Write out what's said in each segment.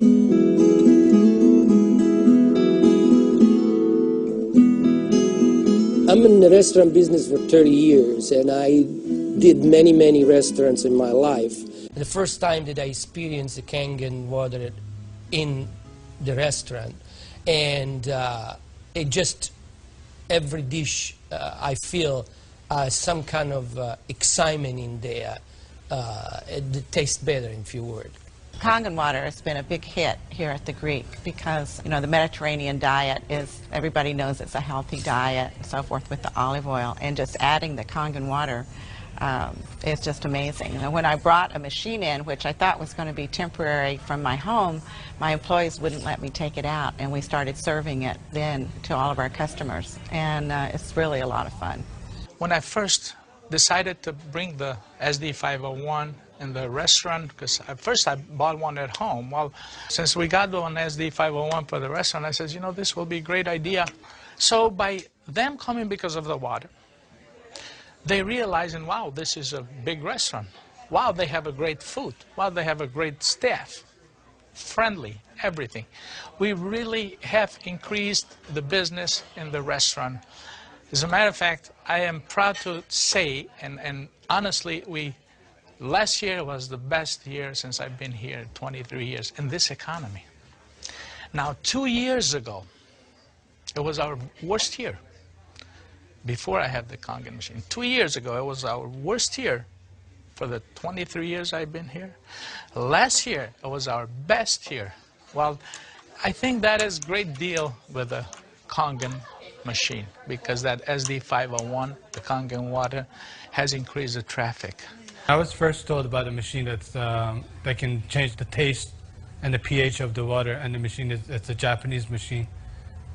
I'm in the restaurant business for 30 years, and I did many restaurants in my life. The first time that I experienced the Kangen water in the restaurant, and it just, every dish I feel some kind of excitement in there. It tastes better, in few words. Kangen water has been a big hit here at the Greek because, you know, the Mediterranean diet is, everybody knows it's a healthy diet and so forth with the olive oil, and just adding the Kangen water is just amazing. You know, when I brought a machine in, which I thought was going to be temporary from my home, my employees wouldn't let me take it out, and we started serving it then to all of our customers, and it's really a lot of fun. When I first decided to bring the SD501 in the restaurant, because at first I bought one at home. Well, since we got one SD501 for the restaurant, I said, you know, this will be a great idea. So by them coming because of the water, they realizing, wow, this is a big restaurant. Wow, they have a great food. Wow, they have a great staff. Friendly, everything. We really have increased the business in the restaurant. As a matter of fact, I am proud to say, and honestly, last year was the best year since I've been here, 23 years, in this economy. Now, 2 years ago, it was our worst year, before I had the Kangen machine. 2 years ago, it was our worst year for the 23 years I've been here. Last year, it was our best year. Well, I think that is a great deal with the Kangen machine, because that SD501, the Kangen water, has increased the traffic. I was first told about a machine that can change the taste and the pH of the water, and the machine it's a Japanese machine.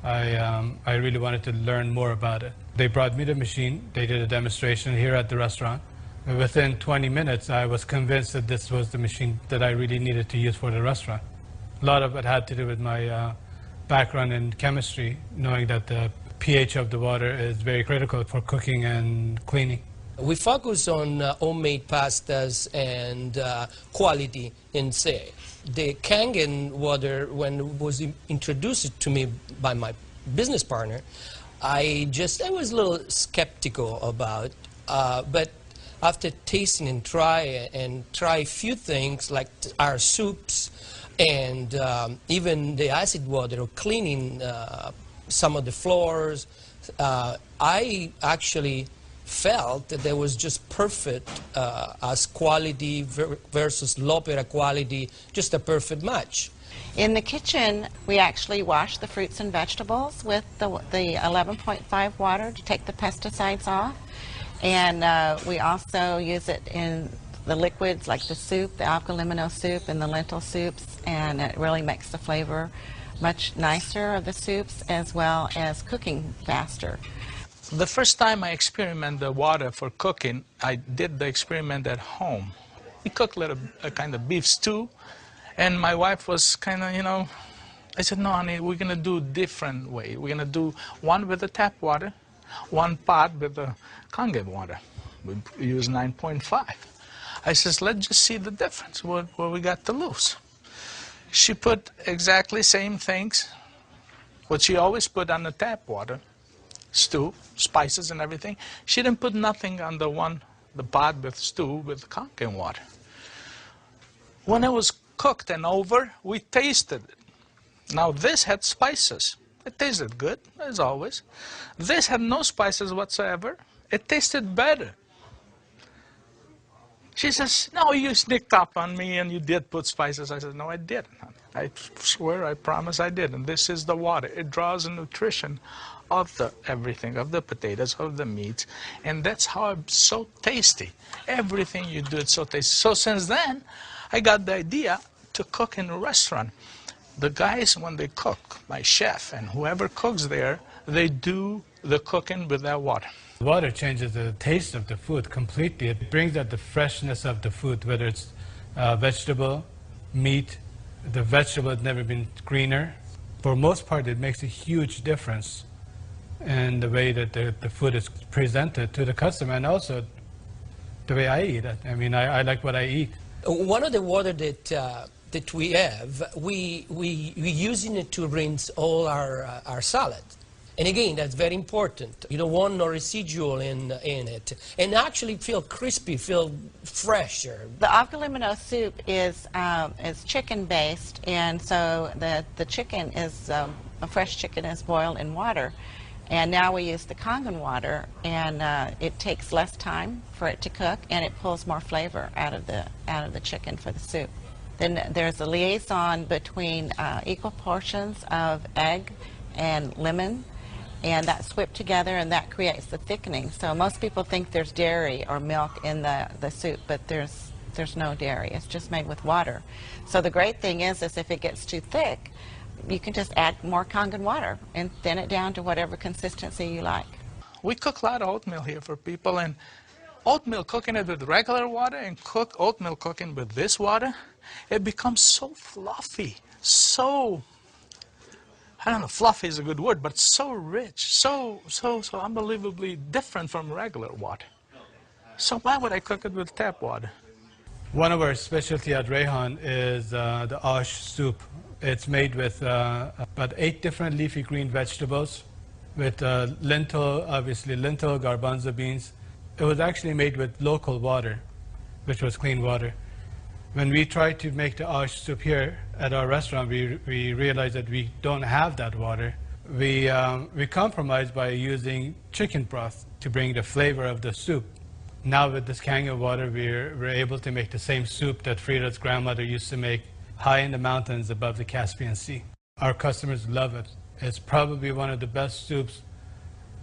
I really wanted to learn more about it. They brought me the machine, they did a demonstration here at the restaurant. And within 20 minutes, I was convinced that this was the machine that I really needed to use for the restaurant. A lot of it had to do with my background in chemistry, knowing that the pH of the water is very critical for cooking and cleaning. We focus on homemade pastas and quality in say. The Kangen water, when it was introduced to me by my business partner, I was a little skeptical about, but after tasting and try a few things like our soups and even the acid water or cleaning some of the floors, I actually felt that there was just perfect as quality versus l'opera quality, just a perfect match. In the kitchen, we actually wash the fruits and vegetables with the 11.5 water to take the pesticides off. And we also use it in the liquids like the soup, the alkalinity soup and the lentil soups, and it really makes the flavor much nicer of the soups, as well as cooking faster. The first time I experimented the water for cooking, I did the experiment at home. We cooked a kind of beef stew, and my wife was kind of, you know, I said, no, honey, we're going to do a different way. We're going to do one with the tap water, one pot with the Kangen water. We use 9.5. I says, let's just see the difference, what we got to lose. She put exactly same things, what she always put on the tap water, stew, spices and everything. She didn't put nothing on the pot with stew with Kangen water. When it was cooked and over, we tasted it. Now this had spices. It tasted good, as always. This had no spices whatsoever. It tasted better. She says, no, you sneaked up on me and you did put spices. I said, no, I didn't. I swear, I promise I did. And this is the water. It draws the nutrition of the everything, of the potatoes, of the meats. And that's how it's so tasty. Everything you do, it's so tasty. So since then, I got the idea to cook in a restaurant. The guys, when they cook, my chef and whoever cooks there, they do the cooking with that water. Water changes the taste of the food completely. It brings out the freshness of the food, whether it's vegetable, meat. The vegetable has never been greener. For most part, it makes a huge difference in the way that the food is presented to the customer, and also the way I eat it. I mean, I like what I eat. One of the water that that we have, we're using it to rinse all our salad. And again, that's very important. You don't want no residual in it. And actually feel crispy, feel fresher. The alkalinity soup is chicken-based, and so the chicken is, a fresh chicken is boiled in water. And now we use the Kangen water, and it takes less time for it to cook, and it pulls more flavor out of the chicken for the soup. Then there's a liaison between equal portions of egg and lemon, and that's whipped together, and that creates the thickening. So most people think there's dairy or milk in the soup, but there's no dairy. It's just made with water. So the great thing is if it gets too thick, you can just add more Kangen water and thin it down to whatever consistency you like. We cook a lot of oatmeal here for people, and oatmeal cooking it with regular water and oatmeal cooking with this water, it becomes so fluffy, so, I don't know, fluffy is a good word, but so rich, so unbelievably different from regular water. So why would I cook it with tap water? One of our specialty at Rayhan is the ash soup. It's made with about 8 different leafy green vegetables, with lentil, garbanzo beans. It was actually made with local water, which was clean water. When we tried to make the ash soup here at our restaurant, we realized that we don't have that water. We compromised by using chicken broth to bring the flavor of the soup. Now with this Kangen water, we're able to make the same soup that Frida's grandmother used to make high in the mountains above the Caspian Sea. Our customers love it. It's probably one of the best soups.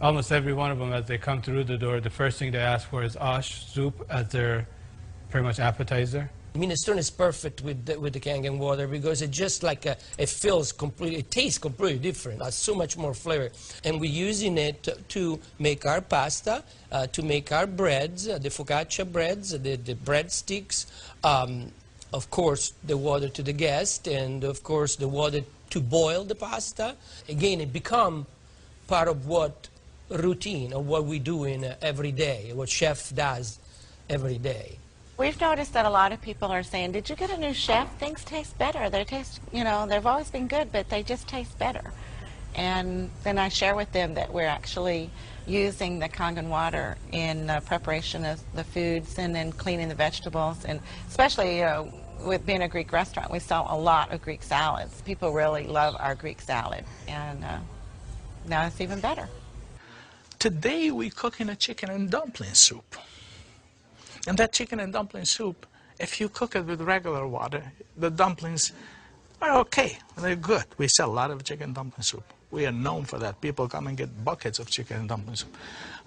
Almost every one of them, as they come through the door, the first thing they ask for is ash soup as their pretty much appetizer. Minestrone is perfect with the Kangen water because it just like it feels completely, it tastes completely different. It has so much more flavor. And we're using it to make our pasta, to make our breads, the focaccia breads, the breadsticks, of course, the water to the guest, and of course, the water to boil the pasta. Again, it becomes part of what routine of what we do in every day, what chef does every day. We've noticed that a lot of people are saying, did you get a new chef? Things taste better. They taste, you know, they've always been good, but they just taste better. And then I share with them that we're actually using the Kangen water in preparation of the foods and then cleaning the vegetables. And especially, you know, with being a Greek restaurant, we sell a lot of Greek salads. People really love our Greek salad. And now it's even better. Today we're cooking a chicken and dumpling soup. And that chicken and dumpling soup, if you cook it with regular water, the dumplings are okay. They're good. We sell a lot of chicken and dumpling soup. We are known for that. People come and get buckets of chicken and dumpling soup.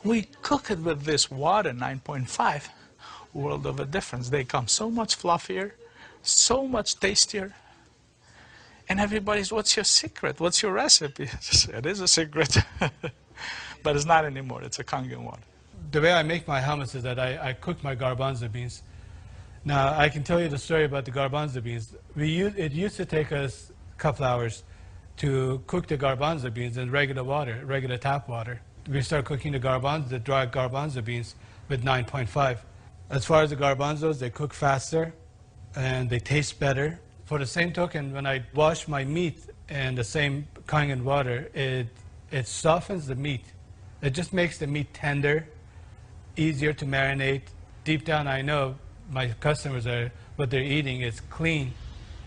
We cook it with this water, 9.5, world of a difference. They come so much fluffier, so much tastier. And everybody's, what's your secret? What's your recipe? It is a secret. But it's not anymore. It's a Kangen water. The way I make my hummus is that I cook my garbanzo beans. Now, I can tell you the story about the garbanzo beans. It used to take us a couple hours to cook the garbanzo beans in regular water, regular tap water. We start cooking the dry garbanzo beans with 9.5. As far as the garbanzos, they cook faster and they taste better. For the same token, when I wash my meat in the same Kangen water, it softens the meat. It just makes the meat tender, easier to marinate. Deep down, I know my customers what they're eating is clean,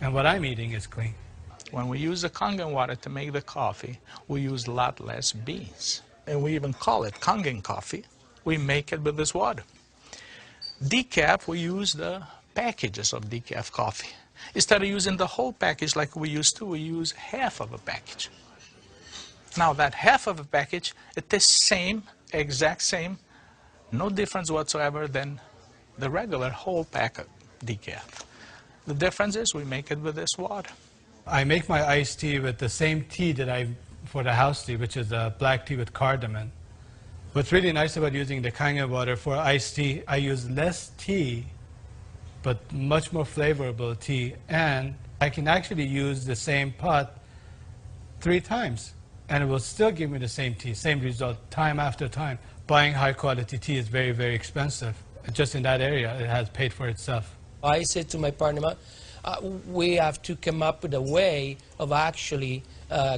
and what I'm eating is clean. When we use the Kangen water to make the coffee, we use a lot less beans. And we even call it Kangen coffee. We make it with this water. Decaf, we use the packages of decaf coffee. Instead of using the whole package like we used to, we use half of a package. Now that half of a package, it tastes same, exact same, no difference whatsoever than the regular whole pack of decaf. The difference is we make it with this water. I make my iced tea with the same tea that for the house tea, which is a black tea with cardamom. What's really nice about using the Kangen water for iced tea, I use less tea, but much more flavorful tea, and I can actually use the same pot 3 times, and it will still give me the same tea, same result, time after time. Buying high-quality tea is very, very expensive. Just in that area, it has paid for itself. I said to my partner, we have to come up with a way of actually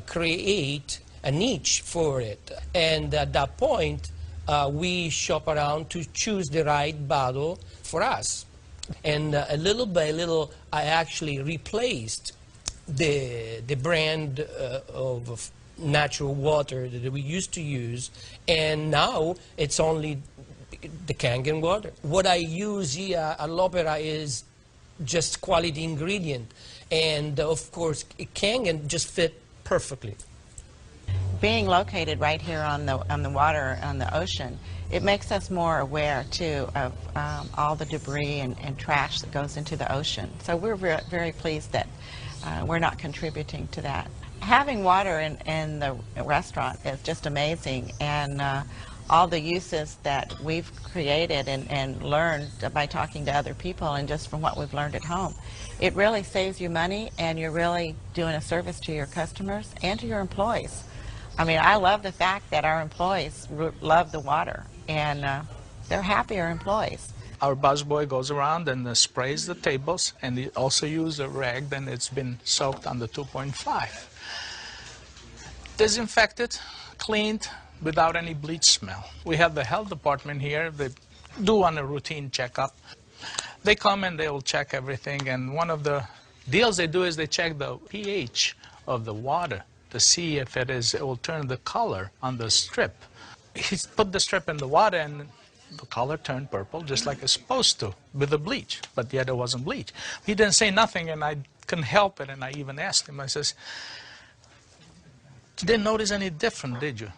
create a niche for it. And at that point, we shop around to choose the right bottle for us. And little by little, I actually replaced the brand of natural water that we used to use, and now it's only the Kangen water. What I use here at L'Opera is just quality ingredient, and of course Kangen just fit perfectly. Being located right here on the water, on the ocean, it makes us more aware too of all the debris and trash that goes into the ocean. So we're very pleased that we're not contributing to that. Having water in the restaurant is just amazing, and all the uses that we've created and learned by talking to other people and just from what we've learned at home, it really saves you money, and you're really doing a service to your customers and to your employees. I mean, I love the fact that our employees love the water, and they're happier employees. Our busboy goes around and sprays the tables, and he also uses a rag, then it's been soaked under 2.5. Disinfected, cleaned, without any bleach smell. We have the health department here. They do on a routine checkup. They come and they will check everything, and one of the deals they do is they check the pH of the water to see if it will turn the color on the strip. He put the strip in the water, and the color turned purple, just like it's supposed to, with the bleach, but yet it wasn't bleach. He didn't say nothing, and I couldn't help it, and I even asked him, I says, "You didn't notice any different, did you?"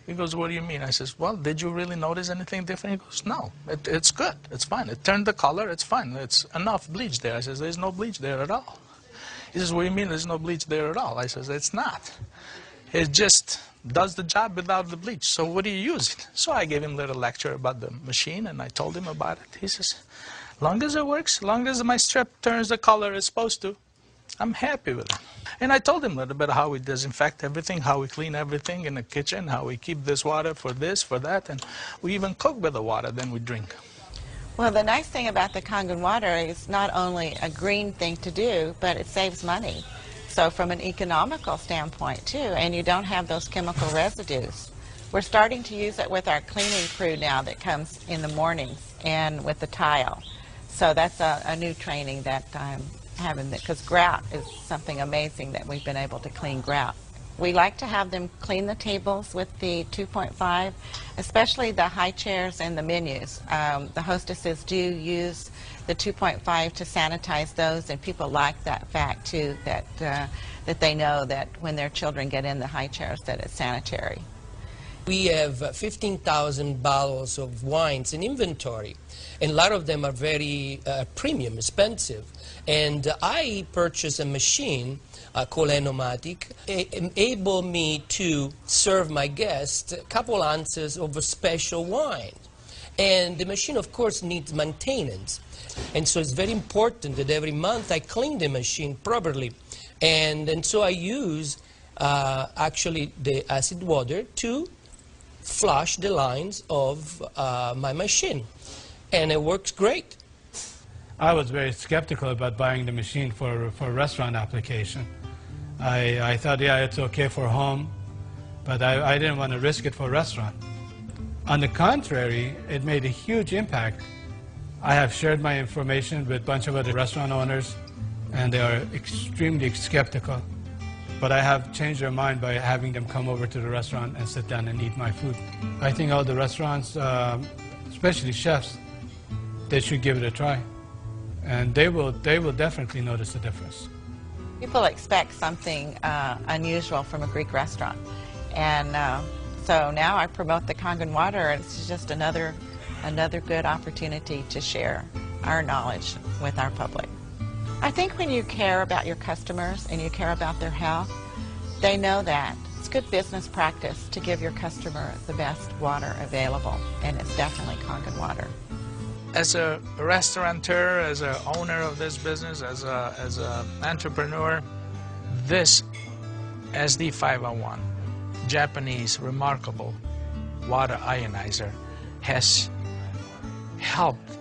He goes, "What do you mean?" I says, "Well, did you really notice anything different?" He goes, "No, it's good, it's fine. It turned the color, it's fine. It's enough bleach there." I says, "There's no bleach there at all." He says, "What do you mean there's no bleach there at all?" I says, "It's not. It just does the job without the bleach. So what do you use it?" So I gave him a little lecture about the machine, and I told him about it. He says, "Long as it works, long as my strip turns the color it's supposed to, I'm happy with it." And I told him a little bit how we disinfect everything, how we clean everything in the kitchen, how we keep this water for this, for that, and we even cook with the water, then we drink. Well, the nice thing about the Kangen water is not only a green thing to do, but it saves money. So from an economical standpoint too, and you don't have those chemical residues. We're starting to use it with our cleaning crew now that comes in the mornings and with the tile. So that's a new training that I'm having, because grout is something amazing that we've been able to clean grout. We like to have them clean the tables with the 2.5, especially the high chairs and the menus. The hostesses do use the 2.5 to sanitize those, and people like that fact too, that they know that when their children get in the high chairs that it's sanitary. We have 15,000 bottles of wines in inventory, and a lot of them are very premium, expensive. And I purchased a machine called Enagic, enable me to serve my guests a couple ounces of a special wine. And the machine, of course, needs maintenance. And so it's very important that every month I clean the machine properly. And so I use actually the acid water to flush the lines of my machine. And it works great. I was very skeptical about buying the machine for restaurant application. I thought, yeah, it's okay for home, but I didn't want to risk it for restaurant. On the contrary, it made a huge impact. I have shared my information with a bunch of other restaurant owners, and they are extremely skeptical. But I have changed their mind by having them come over to the restaurant and sit down and eat my food. I think all the restaurants, especially chefs, they should give it a try. And they will definitely notice the difference. People expect something unusual from a Greek restaurant. And so now I promote the Kangen water, and it's just another good opportunity to share our knowledge with our public. I think when you care about your customers and you care about their health, they know that. It's good business practice to give your customer the best water available, and it's definitely Kangen water. As a restaurateur, as an owner of this business, as an entrepreneur, this SD501, Japanese remarkable water ionizer, has helped